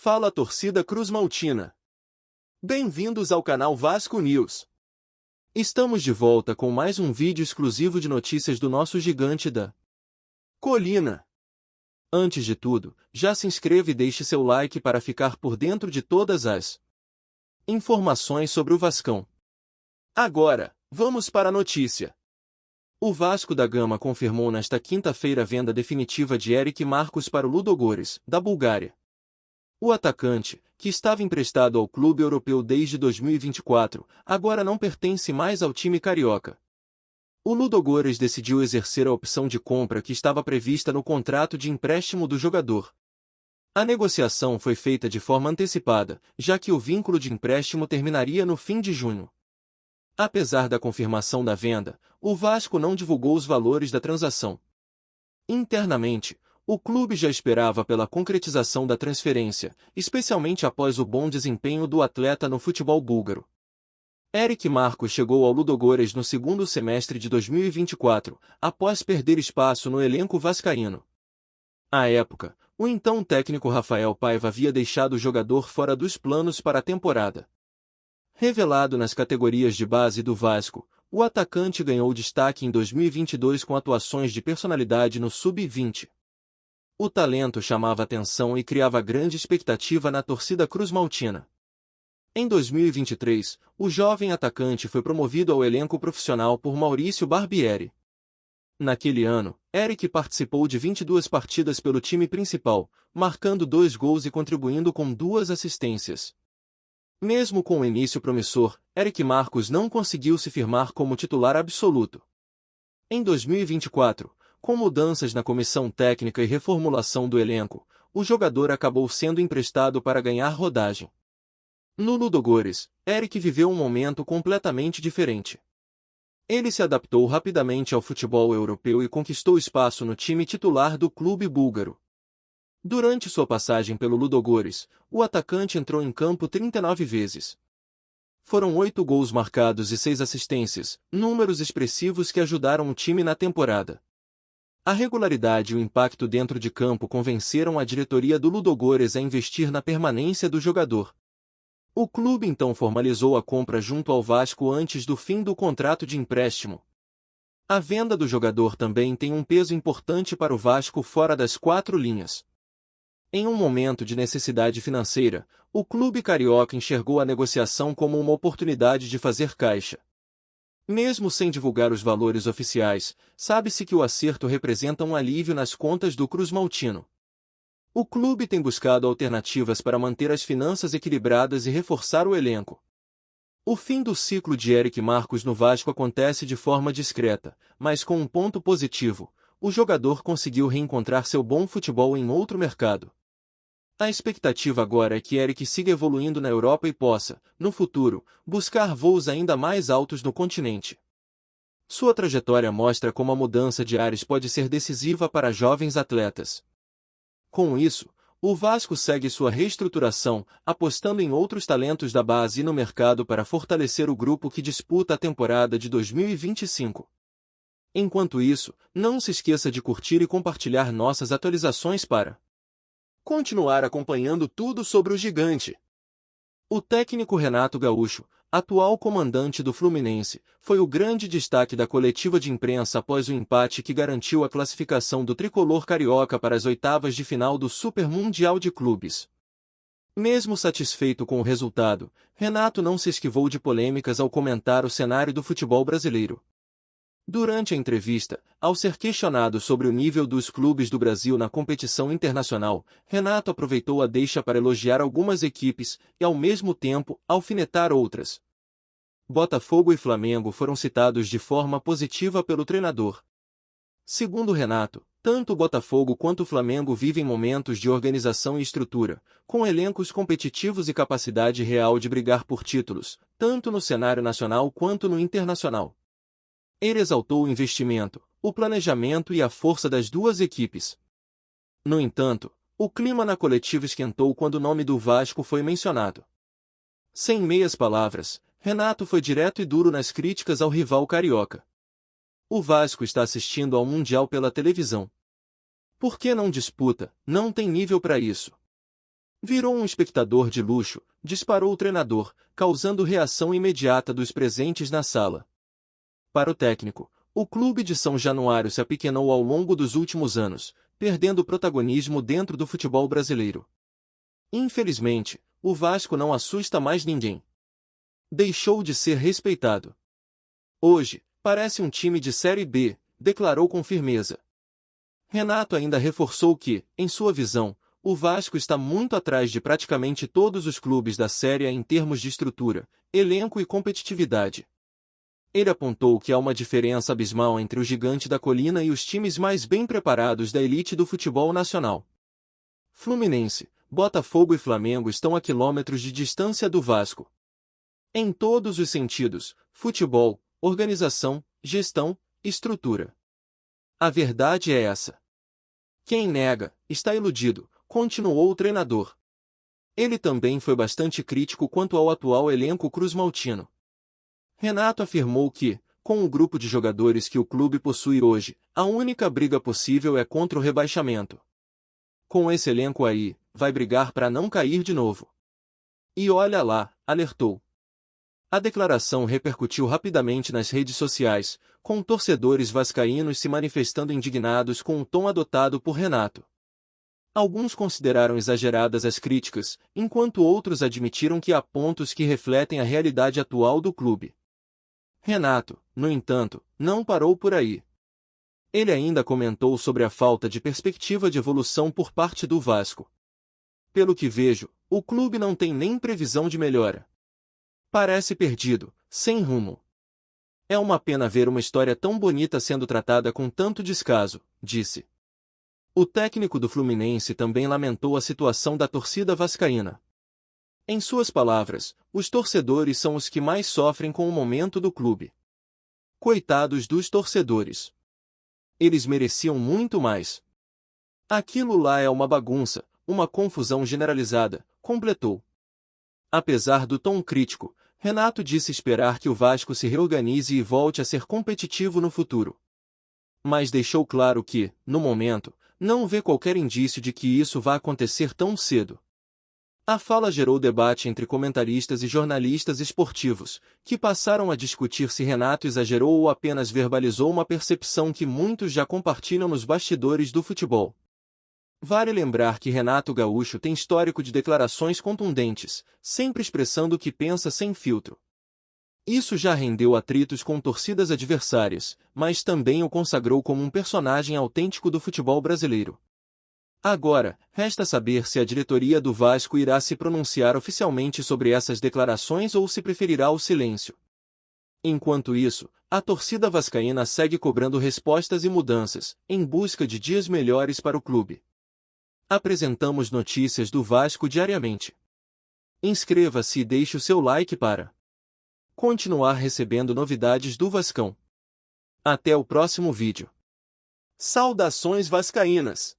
Fala torcida cruzmaltina! Bem-vindos ao canal Vasco News. Estamos de volta com mais um vídeo exclusivo de notícias do nosso gigante da colina. Antes de tudo, já se inscreva e deixe seu like para ficar por dentro de todas as informações sobre o Vascão. Agora, vamos para a notícia. O Vasco da Gama confirmou nesta quinta-feira a venda definitiva de Eric Marcus para o Ludogorets, da Bulgária. O atacante, que estava emprestado ao clube europeu desde 2024, agora não pertence mais ao time carioca. O Ludogorets decidiu exercer a opção de compra que estava prevista no contrato de empréstimo do jogador. A negociação foi feita de forma antecipada, já que o vínculo de empréstimo terminaria no fim de junho. Apesar da confirmação da venda, o Vasco não divulgou os valores da transação. Internamente, o clube já esperava pela concretização da transferência, especialmente após o bom desempenho do atleta no futebol búlgaro. Eric Marcus chegou ao Ludogorets no segundo semestre de 2024, após perder espaço no elenco vascaíno. À época, o então técnico Rafael Paiva havia deixado o jogador fora dos planos para a temporada. Revelado nas categorias de base do Vasco, o atacante ganhou destaque em 2022 com atuações de personalidade no Sub-20. O talento chamava atenção e criava grande expectativa na torcida cruzmaltina. Em 2023, o jovem atacante foi promovido ao elenco profissional por Maurício Barbieri. Naquele ano, Eric participou de 22 partidas pelo time principal, marcando 2 gols e contribuindo com 2 assistências. Mesmo com o início promissor, Eric Marcus não conseguiu se firmar como titular absoluto. Em 2024, com mudanças na comissão técnica e reformulação do elenco, o jogador acabou sendo emprestado para ganhar rodagem. No Ludogorets, Eric viveu um momento completamente diferente. Ele se adaptou rapidamente ao futebol europeu e conquistou espaço no time titular do clube búlgaro. Durante sua passagem pelo Ludogorets, o atacante entrou em campo 39 vezes. Foram 8 gols marcados e 6 assistências, números expressivos que ajudaram o time na temporada. A regularidade e o impacto dentro de campo convenceram a diretoria do Ludogorets a investir na permanência do jogador. O clube então formalizou a compra junto ao Vasco antes do fim do contrato de empréstimo. A venda do jogador também tem um peso importante para o Vasco fora das 4 linhas. Em um momento de necessidade financeira, o clube carioca enxergou a negociação como uma oportunidade de fazer caixa. Mesmo sem divulgar os valores oficiais, sabe-se que o acerto representa um alívio nas contas do cruzmaltino. O clube tem buscado alternativas para manter as finanças equilibradas e reforçar o elenco. O fim do ciclo de Eric Marcus no Vasco acontece de forma discreta, mas com um ponto positivo: o jogador conseguiu reencontrar seu bom futebol em outro mercado. A expectativa agora é que Eric siga evoluindo na Europa e possa, no futuro, buscar voos ainda mais altos no continente. Sua trajetória mostra como a mudança de ares pode ser decisiva para jovens atletas. Com isso, o Vasco segue sua reestruturação, apostando em outros talentos da base e no mercado para fortalecer o grupo que disputa a temporada de 2025. Enquanto isso, não se esqueça de curtir e compartilhar nossas atualizações para continuar acompanhando tudo sobre o gigante. O técnico Renato Gaúcho, atual comandante do Fluminense, foi o grande destaque da coletiva de imprensa após o empate que garantiu a classificação do tricolor carioca para as oitavas de final do Super Mundial de Clubes. Mesmo satisfeito com o resultado, Renato não se esquivou de polêmicas ao comentar o cenário do futebol brasileiro. Durante a entrevista, ao ser questionado sobre o nível dos clubes do Brasil na competição internacional, Renato aproveitou a deixa para elogiar algumas equipes e, ao mesmo tempo, alfinetar outras. Botafogo e Flamengo foram citados de forma positiva pelo treinador. Segundo Renato, tanto o Botafogo quanto o Flamengo vivem momentos de organização e estrutura, com elencos competitivos e capacidade real de brigar por títulos, tanto no cenário nacional quanto no internacional. Ele exaltou o investimento, o planejamento e a força das duas equipes. No entanto, o clima na coletiva esquentou quando o nome do Vasco foi mencionado. Sem meias palavras, Renato foi direto e duro nas críticas ao rival carioca. O Vasco está assistindo ao Mundial pela televisão. Por que não disputa? Não tem nível para isso. Virou um espectador de luxo, disparou o treinador, causando reação imediata dos presentes na sala. Para o técnico, o clube de São Januário se apequenou ao longo dos últimos anos, perdendo protagonismo dentro do futebol brasileiro. Infelizmente, o Vasco não assusta mais ninguém. Deixou de ser respeitado. Hoje, parece um time de Série B, declarou com firmeza. Renato ainda reforçou que, em sua visão, o Vasco está muito atrás de praticamente todos os clubes da Série A em termos de estrutura, elenco e competitividade. Ele apontou que há uma diferença abismal entre o Gigante da Colina e os times mais bem preparados da elite do futebol nacional. Fluminense, Botafogo e Flamengo estão a quilômetros de distância do Vasco. Em todos os sentidos: futebol, organização, gestão, estrutura. A verdade é essa. Quem nega, está iludido, continuou o treinador. Ele também foi bastante crítico quanto ao atual elenco cruzmaltino. Renato afirmou que, com o grupo de jogadores que o clube possui hoje, a única briga possível é contra o rebaixamento. Com esse elenco aí, vai brigar para não cair de novo. E olha lá, alertou. A declaração repercutiu rapidamente nas redes sociais, com torcedores vascaínos se manifestando indignados com o tom adotado por Renato. Alguns consideraram exageradas as críticas, enquanto outros admitiram que há pontos que refletem a realidade atual do clube. Renato, no entanto, não parou por aí. Ele ainda comentou sobre a falta de perspectiva de evolução por parte do Vasco. Pelo que vejo, o clube não tem nem previsão de melhora. Parece perdido, sem rumo. É uma pena ver uma história tão bonita sendo tratada com tanto descaso, disse. O técnico do Fluminense também lamentou a situação da torcida vascaína. Em suas palavras, os torcedores são os que mais sofrem com o momento do clube. Coitados dos torcedores. Eles mereciam muito mais. Aquilo lá é uma bagunça, uma confusão generalizada, completou. Apesar do tom crítico, Renato disse esperar que o Vasco se reorganize e volte a ser competitivo no futuro. Mas deixou claro que, no momento, não vê qualquer indício de que isso vá acontecer tão cedo. A fala gerou debate entre comentaristas e jornalistas esportivos, que passaram a discutir se Renato exagerou ou apenas verbalizou uma percepção que muitos já compartilham nos bastidores do futebol. Vale lembrar que Renato Gaúcho tem histórico de declarações contundentes, sempre expressando o que pensa sem filtro. Isso já rendeu atritos com torcidas adversárias, mas também o consagrou como um personagem autêntico do futebol brasileiro. Agora, resta saber se a diretoria do Vasco irá se pronunciar oficialmente sobre essas declarações ou se preferirá o silêncio. Enquanto isso, a torcida vascaína segue cobrando respostas e mudanças, em busca de dias melhores para o clube. Apresentamos notícias do Vasco diariamente. Inscreva-se e deixe o seu like para continuar recebendo novidades do Vascão. Até o próximo vídeo. Saudações vascaínas!